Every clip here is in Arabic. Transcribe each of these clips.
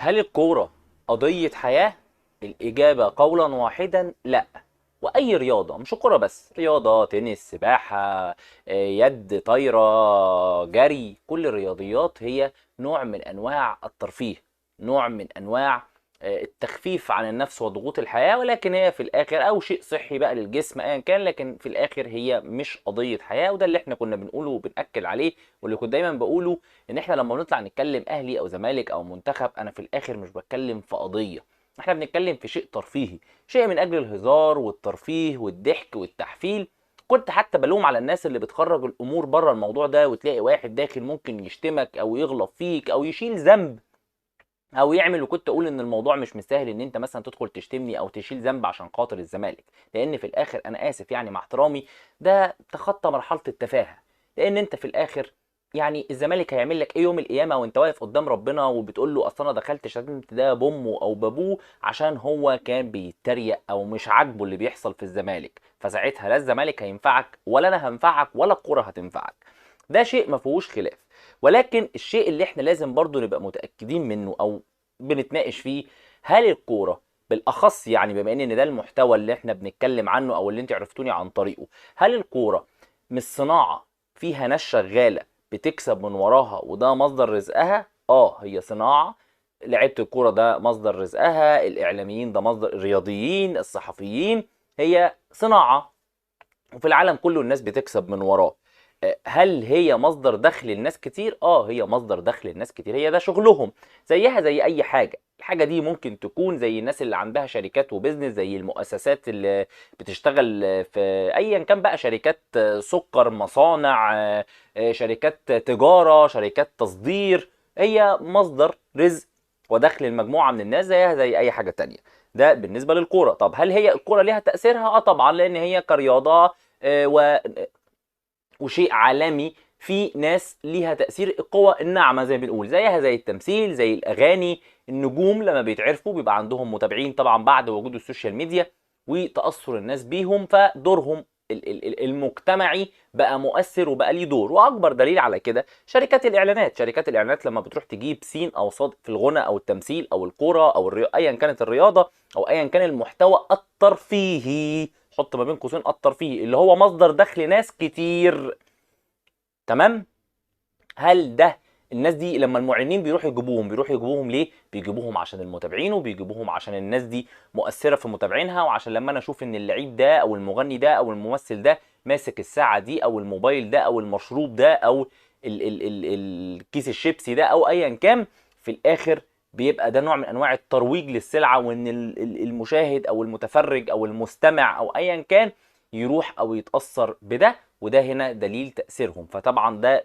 هل الكورة قضية حياة؟ الإجابة قولا واحدا لا. وأي رياضة، مش الكورة بس، رياضة تنس، سباحة، يد، طايرة، جري، كل الرياضيات هي نوع من أنواع الترفيه، نوع من أنواع التخفيف عن النفس وضغوط الحياة، ولكن هي في الآخر أو شيء صحي بقى للجسم أيا كان، لكن في الآخر هي مش قضية حياة. وده اللي احنا كنا بنقوله وبنأكد عليه، واللي كنت دايما بقوله، ان احنا لما بنطلع نتكلم اهلي او زمالك او منتخب، انا في الاخر مش بتكلم في قضيه، احنا بنتكلم في شيء ترفيهي، شيء من اجل الهزار والترفيه والضحك والتحفيل. كنت حتى بلوم على الناس اللي بتخرج الامور بره الموضوع ده، وتلاقي واحد داخل ممكن يشتمك او يغلط فيك او يشيل ذنب او يعمل، وكنت اقول ان الموضوع مش مستاهل ان انت مثلا تدخل تشتمني او تشيل ذنب عشان خاطر الزمالك، لان في الاخر انا اسف يعني مع احترامي، ده تخطى مرحله التفاهه. لان انت في الاخر يعني الزمالك هيعمل لك ايه يوم القيامه وانت واقف قدام ربنا وبتقول له اصل انا دخلت شتمت ده بامه او بابوه عشان هو كان بيتريق او مش عاجبه اللي بيحصل في الزمالك؟ فساعتها لا الزمالك هينفعك ولا انا هنفعك ولا الكوره هتنفعك. ده شيء ما فيهوش خلاف. ولكن الشيء اللي احنا لازم برضو نبقى متأكدين منه او بنتناقش فيه، هل الكورة بالاخص، يعني بما ان ده المحتوى اللي احنا بنتكلم عنه او اللي انت عرفتوني عن طريقه، هل الكورة مش صناعة فيها ناس شغالة بتكسب من وراها وده مصدر رزقها؟ اه، هي صناعة. لعيبة الكورة ده مصدر رزقها، الاعلاميين ده مصدر، الرياضيين، الصحفيين، هي صناعة وفي العالم كله الناس بتكسب من وراه. هل هي مصدر دخل لناس كتير؟ اه، هي مصدر دخل لناس كتير، هي ده شغلهم. زيها زي اي حاجة. الحاجة دي ممكن تكون زي الناس اللي عندها شركات وبزنس، زي المؤسسات اللي بتشتغل في ايا كان بقى، شركات سكر، مصانع، شركات تجارة، شركات تصدير، هي مصدر رزق ودخل المجموعة من الناس زيها زي اي حاجة تانية. ده بالنسبة للكورة. طب هل هي الكورة ليها تأثيرها؟ اه طبعا، لان هي كرياضة وشيء عالمي، في ناس ليها تأثير، القوة الناعمة زي ما بنقول، زيها زي التمثيل، زي الأغاني. النجوم لما بيتعرفوا بيبقى عندهم متابعين طبعا بعد وجود السوشيال ميديا وتأثر الناس بيهم، فدورهم المجتمعي بقى مؤثر وبقى ليه دور. واكبر دليل على كده شركات الاعلانات. شركات الاعلانات لما بتروح تجيب سين او صاد في الغنى او التمثيل او الكوره او ايا كانت الرياضه او ايا كان المحتوى الترفيهي، حط ما بين قوسين الترفيهي اللي هو مصدر دخل ناس كتير، تمام؟ هل ده الناس دي لما المعلنين بيروحوا يجيبوهم ليه؟ بيجيبوهم عشان المتابعين، وبيجيبوهم عشان الناس دي مؤثره في متابعينها، وعشان لما انا اشوف ان اللعيب ده او المغني ده او الممثل ده ماسك الساعه دي او الموبايل ده او المشروب ده او الكيس الشيبسي ده او ايا كان، في الاخر بيبقى ده نوع من انواع الترويج للسلعه، وان المشاهد او المتفرج او المستمع او ايا كان يروح او يتاثر بده، وده هنا دليل تاثيرهم. فطبعا ده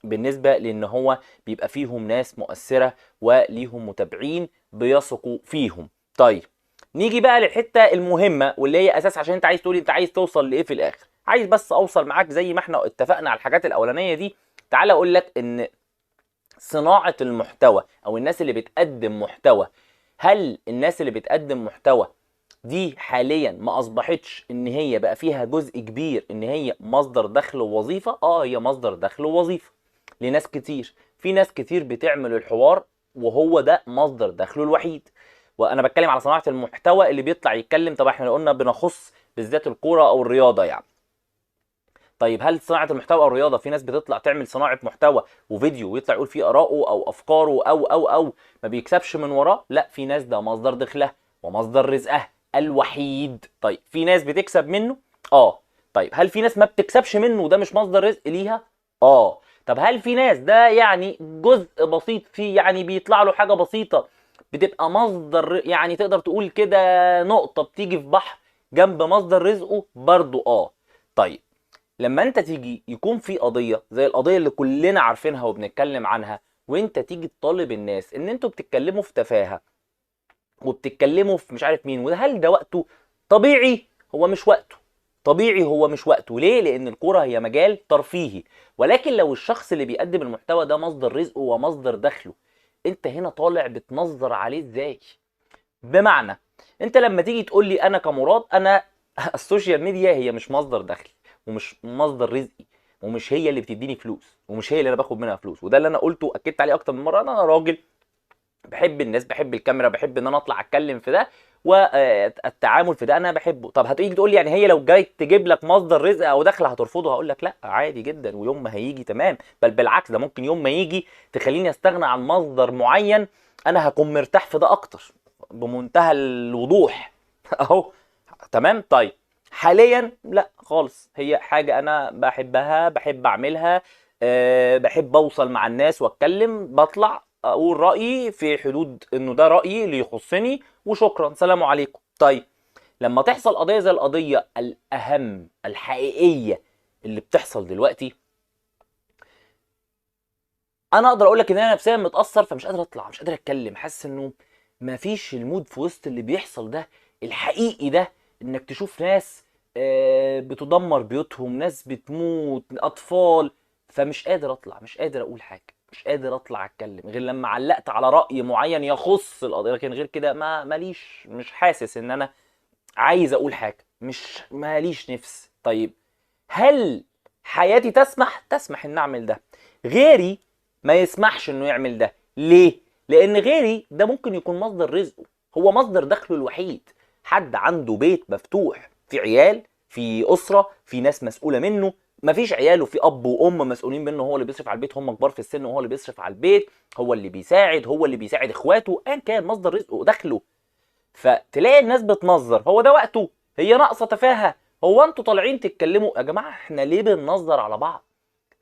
بالنسبة لان هو بيبقى فيهم ناس مؤثرة وليهم متابعين بيثقوا فيهم. طيب، نيجي بقى للحتة المهمة واللي هي اساس، عشان انت عايز تقولي انت عايز توصل لايه في الاخر. عايز بس اوصل معاك زي ما احنا اتفقنا على الحاجات الاولانية دي. تعال اقول لك ان صناعة المحتوى او الناس اللي بتقدم محتوى، هل الناس اللي بتقدم محتوى دي حاليا ما اصبحتش ان هي بقى فيها جزء كبير ان هي مصدر دخل ووظيفة؟ اه، هي مصدر دخل ووظيفة لناس كتير. في ناس كتير بتعمل الحوار وهو ده مصدر دخله الوحيد. وانا بتكلم على صناعة المحتوى اللي بيطلع يتكلم. طب احنا قلنا بنخص بالذات الكورة او الرياضة يعني. طيب هل صناعة المحتوى او الرياضة في ناس بتطلع تعمل صناعة محتوى وفيديو ويطلع يقول فيه آراءه او افكاره او ما بيكسبش من وراه؟ لا، في ناس ده مصدر دخلها ومصدر رزقها الوحيد. طيب في ناس بتكسب منه؟ اه. طيب هل في ناس ما بتكسبش منه وده مش مصدر رزق ليها؟ اه. طب هل في ناس ده يعني جزء بسيط فيه، يعني بيطلع له حاجة بسيطة بتبقى مصدر، يعني تقدر تقول كده نقطة بتيجي في بحر جنب مصدر رزقه؟ برضو اه. طيب لما انت تيجي يكون في قضيه زي القضيه اللي كلنا عارفينها وبنتكلم عنها، وانت تيجي تطالب الناس ان انتوا بتتكلموا في تفاهه وبتتكلموا في مش عارف مين، وهل ده وقته؟ طبيعي هو مش وقته. طبيعي هو مش وقته. ليه؟ لان الكوره هي مجال ترفيهي. ولكن لو الشخص اللي بيقدم المحتوى ده مصدر رزقه ومصدر دخله، انت هنا طالع بتنظر عليه ازاي؟ بمعنى، انت لما تيجي تقول لي انا كمراد، انا السوشيال ميديا هي مش مصدر دخلي ومش مصدر رزقي ومش هي اللي بتديني فلوس ومش هي اللي انا باخد منها فلوس، وده اللي انا قلته واكدت عليه اكتر من مره. انا راجل بحب الناس، بحب الكاميرا، بحب ان انا اطلع اتكلم في ده، والتعامل في ده انا بحبه. طب هتيجي تقول لي يعني هي لو جاي تجيب لك مصدر رزق او دخل هترفضه؟ هقول لك لا عادي جدا، ويوم ما هيجي تمام، بل بالعكس ده ممكن يوم ما يجي تخليني استغنى عن مصدر معين انا هكون مرتاح في ده اكتر، بمنتهى الوضوح. اهو تمام. طيب حاليا لا خالص، هي حاجة انا بحبها، بحب اعملها، بحب اوصل مع الناس واتكلم، بطلع اقول رأيي في حدود انه ده رأيي اللي يخصني وشكرا سلام عليكم. طيب لما تحصل قضية زي القضية الاهم الحقيقية اللي بتحصل دلوقتي، انا اقدر اقول لك ان انا نفسيا متاثر، فمش قادر اطلع، مش قادر اتكلم، حاسس انه مفيش المود في وسط اللي بيحصل ده الحقيقي ده، انك تشوف ناس بتدمر بيوتهم، ناس بتموت، اطفال، فمش قادر اطلع، مش قادر اقول حاجه، مش قادر اطلع اتكلم غير لما علقت على راي معين يخص القضيه، لكن غير كده ما ماليش، مش حاسس ان انا عايز اقول حاجه، مش ماليش نفس. طيب هل حياتي تسمح ان اعمل ده؟ غيري ما يسمحش انه يعمل ده. ليه؟ لان غيري ده ممكن يكون مصدر رزقه، هو مصدر دخله الوحيد. حد عنده بيت مفتوح، في عيال، في اسره، في ناس مسؤوله منه، مفيش عيال وفي اب وام مسؤولين منه، هو اللي بيصرف على البيت، هم كبار في السن وهو اللي بيصرف على البيت، هو اللي بيساعد، هو اللي بيساعد اخواته، ان كان مصدر رزقه ودخله. فتلاقي الناس بتنظر، هو ده وقته، هي ناقصه تفاهه، هو انتوا طالعين تتكلموا يا جماعه، احنا ليه بننظر على بعض؟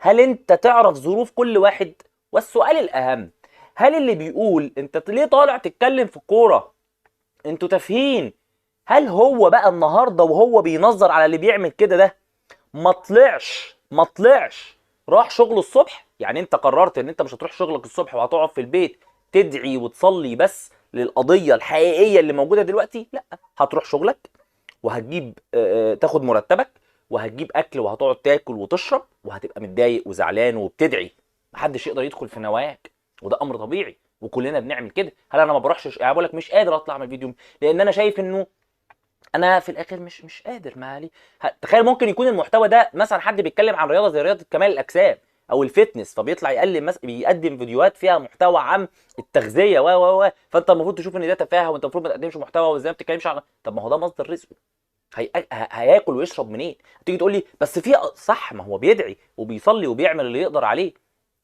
هل انت تعرف ظروف كل واحد؟ والسؤال الاهم، هل اللي بيقول انت ليه طالع تتكلم في الكوره انتوا تافهين، هل هو بقى النهارده وهو بينظر على اللي بيعمل كده ده ما طلعش راح شغله الصبح؟ يعني انت قررت ان انت مش هتروح شغلك الصبح وهتقعد في البيت تدعي وتصلي بس للقضيه الحقيقيه اللي موجوده دلوقتي؟ لا، هتروح شغلك وهتجيب تاخد مرتبك وهتجيب اكل وهتقعد تاكل وتشرب وهتبقى متضايق وزعلان وبتدعي، محدش يقدر يدخل في نواياك، وده امر طبيعي وكلنا بنعمل كده. هل انا ما بروحش يعني بقول لك مش قادر اطلع اعمل فيديو لان انا شايف انه انا في الاخر مش قادر مالي. تخيل ممكن يكون المحتوى ده مثلا حد بيتكلم عن رياضه زي رياضه كمال الاجسام او الفتنس، فبيطلع يقلم بيقدم فيديوهات فيها محتوى عن التغذيه فانت المفروض تشوف ان ده تفاهه وانت المفروض ما تقدمش محتوى وازاي ما بتتكلمش عن، طب ما هو ده مصدر رزقه، هياكل ويشرب منين؟ تيجي تقول لي بس في صح، ما هو بيدعي وبيصلي وبيعمل اللي يقدر عليه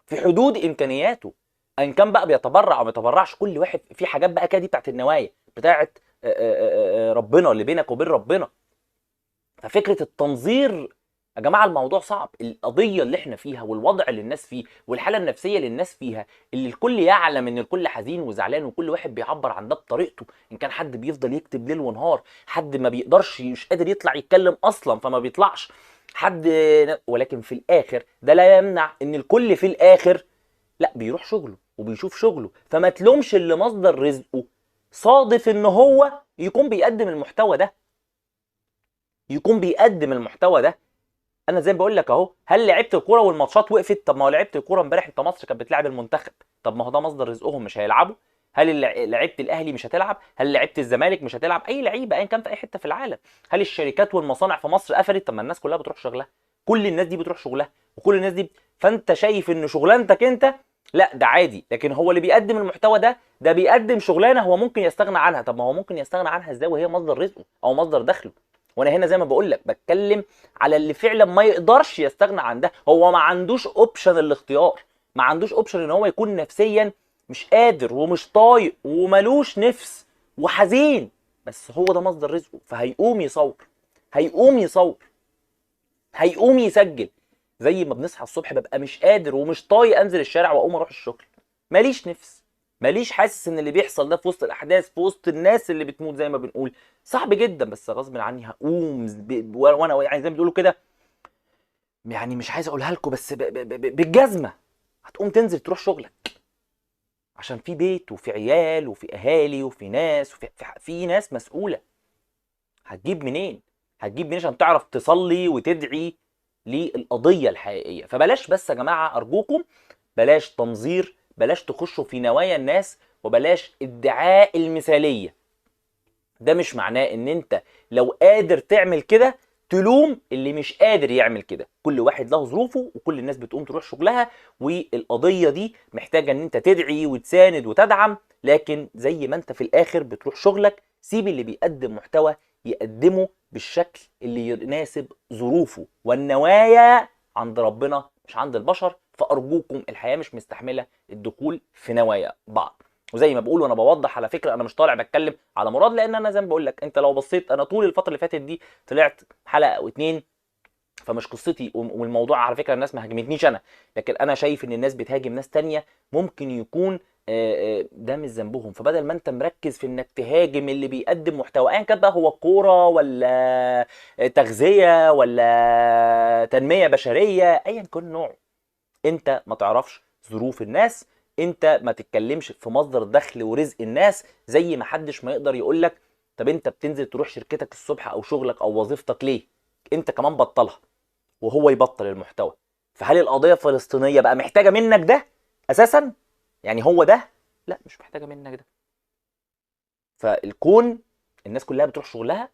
في حدود امكانياته، ان كان بقى بيتبرع او ما يتبرعش، كل واحد في حاجات بقى كده، دي بتاعت النوايا، بتاعت ربنا اللي بينك وبين ربنا. ففكره التنظير يا جماعه الموضوع صعب، القضيه اللي احنا فيها والوضع اللي الناس فيه والحاله النفسيه اللي الناس فيها، اللي الكل يعلم ان الكل حزين وزعلان وكل واحد بيعبر عن ده بطريقته، ان كان حد بيفضل يكتب ليل ونهار، حد ما بيقدرش مش قادر يطلع يتكلم اصلا فما بيطلعش، حد، ولكن في الاخر ده لا يمنع ان الكل في الاخر لا بيروح شغله وبيشوف شغله. فما تلومش اللي مصدر رزقه صادف ان هو يكون بيقدم المحتوى ده، يكون بيقدم المحتوى ده. انا زي ما بقول لك اهو، هل لعبت الكوره والماتشات وقفت؟ طب ما هو لعبت الكوره امبارح، انت مصر كانت بتلعب المنتخب، طب ما هو ده مصدر رزقهم، مش هيلعبوا؟ هل لعيبه الاهلي مش هتلعب؟ هل لعيبه الزمالك مش هتلعب؟ اي لعيبه ايا كان في اي حته في العالم. هل الشركات والمصانع في مصر قفلت؟ طب ما الناس كلها بتروح شغلها، كل الناس دي بتروح شغلها وكل الناس دي فانت شايف ان شغلانتك انت لا ده عادي، لكن هو اللي بيقدم المحتوى ده بيقدم شغلانه هو ممكن يستغنى عنها. طب ما هو ممكن يستغنى عنها ازاي وهي مصدر رزقه او مصدر دخله؟ وانا هنا زي ما بقول لك بتكلم على اللي فعلا ما يقدرش يستغنى عن ده، هو ما عندوش اوبشن الاختيار، ما عندوش اوبشن ان هو يكون نفسيا مش قادر ومش طايق وملوش نفس وحزين، بس هو ده مصدر رزقه، فهيقوم يصور، هيقوم يصور، هيقوم يسجل. زي ما بنصحى الصبح ببقى مش قادر ومش طايق انزل الشارع واقوم اروح الشغل، ماليش نفس، ماليش، حاسس ان اللي بيحصل ده في وسط الاحداث في وسط الناس اللي بتموت زي ما بنقول صعب جدا، بس غصب عني هقوم وانا يعني زي ما بيقولوا كده، يعني مش عايز اقولها لكم بس بالجزمه هتقوم تنزل تروح شغلك، عشان في بيت وفي عيال وفي اهالي وفي ناس في ناس مسؤوله. هتجيب منين؟ هتجيب منين عشان تعرف تصلي وتدعي للقضيه الحقيقيه؟ فبلاش بس يا جماعه ارجوكم، بلاش تنظير، بلاش تخشوا في نوايا الناس، وبلاش ادعاء المثاليه. ده مش معناه ان انت لو قادر تعمل كده تلوم اللي مش قادر يعمل كده. كل واحد له ظروفه وكل الناس بتقوم تروح شغلها، والقضيه دي محتاجه ان انت تدعي وتساند وتدعم، لكن زي ما انت في الاخر بتروح شغلك سيب اللي بيقدم محتوى يقدمه بالشكل اللي يناسب ظروفه، والنوايا عند ربنا مش عند البشر. فارجوكم الحياه مش مستحمله الدخول في نوايا بعض. وزي ما بقول وانا بوضح، على فكره انا مش طالع بتكلم على مراد، لان انا زي ما بقول لك، انت لو بصيت انا طول الفتره اللي فاتت دي طلعت حلقه او اتنين، فمش قصتي. والموضوع على فكره الناس ما هاجمتنيش انا، لكن انا شايف ان الناس بتهاجم ناس تانية ممكن يكون ده مش ذنبهم. فبدل ما انت مركز في انك تهاجم اللي بيقدم محتوى ايا كان بقى، هو كوره ولا تغذيه ولا تنميه بشريه، ايا كان نوعه، انت ما تعرفش ظروف الناس، انت ما تتكلمش في مصدر دخل ورزق الناس. زي ما حدش ما يقدر يقول لك طب انت بتنزل تروح شركتك الصبح او شغلك او وظيفتك ليه، انت كمان بطلها وهو يبطل المحتوى. فهل القضيه الفلسطينيه بقى محتاجه منك ده اساسا؟ يعني هو ده؟ لا، مش محتاجه منك ده. فالكون الناس كلها بتروح شغلها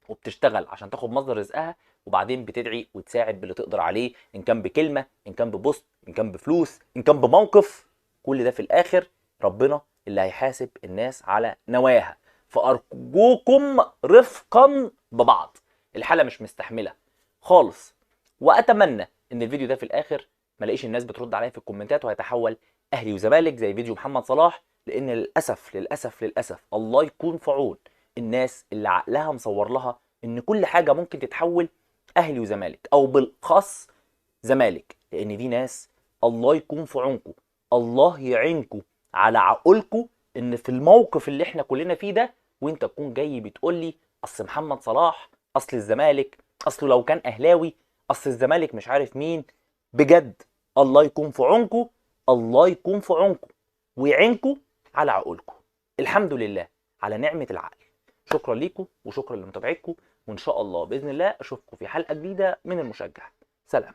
وبتشتغل عشان تاخد مصدر رزقها، وبعدين بتدعي وتساعد باللي تقدر عليه، ان كان بكلمه، ان كان ببوست، ان كان بفلوس، ان كان بموقف. كل ده في الاخر ربنا اللي هيحاسب الناس على نواياها. فارجوكم رفقا ببعض، الحاله مش مستحمله خالص. واتمنى ان الفيديو ده في الاخر ما الاقيش الناس بترد عليا في الكومنتات وهيتحول اهلي وزمالك زي فيديو محمد صلاح، لان للاسف للاسف للاسف الله يكون في عون الناس اللي عقلها مصور لها ان كل حاجه ممكن تتحول اهلي وزمالك، او بالاخص زمالك، لان دي ناس الله يكون في عونكم، الله يعينكم على عقولكم، ان في الموقف اللي احنا كلنا فيه ده وانت تكون جاي بتقول لي اصل محمد صلاح، اصل الزمالك، اصله لو كان اهلاوي، اصل الزمالك مش عارف مين. بجد الله يكون في عونكم، الله يكون في عونكم ويعينكم على عقولكم. الحمد لله على نعمه العقل. شكرا ليكم وشكرا لمتابعتكم، وان شاء الله باذن الله اشوفكم في حلقه جديده من المشجع. سلام.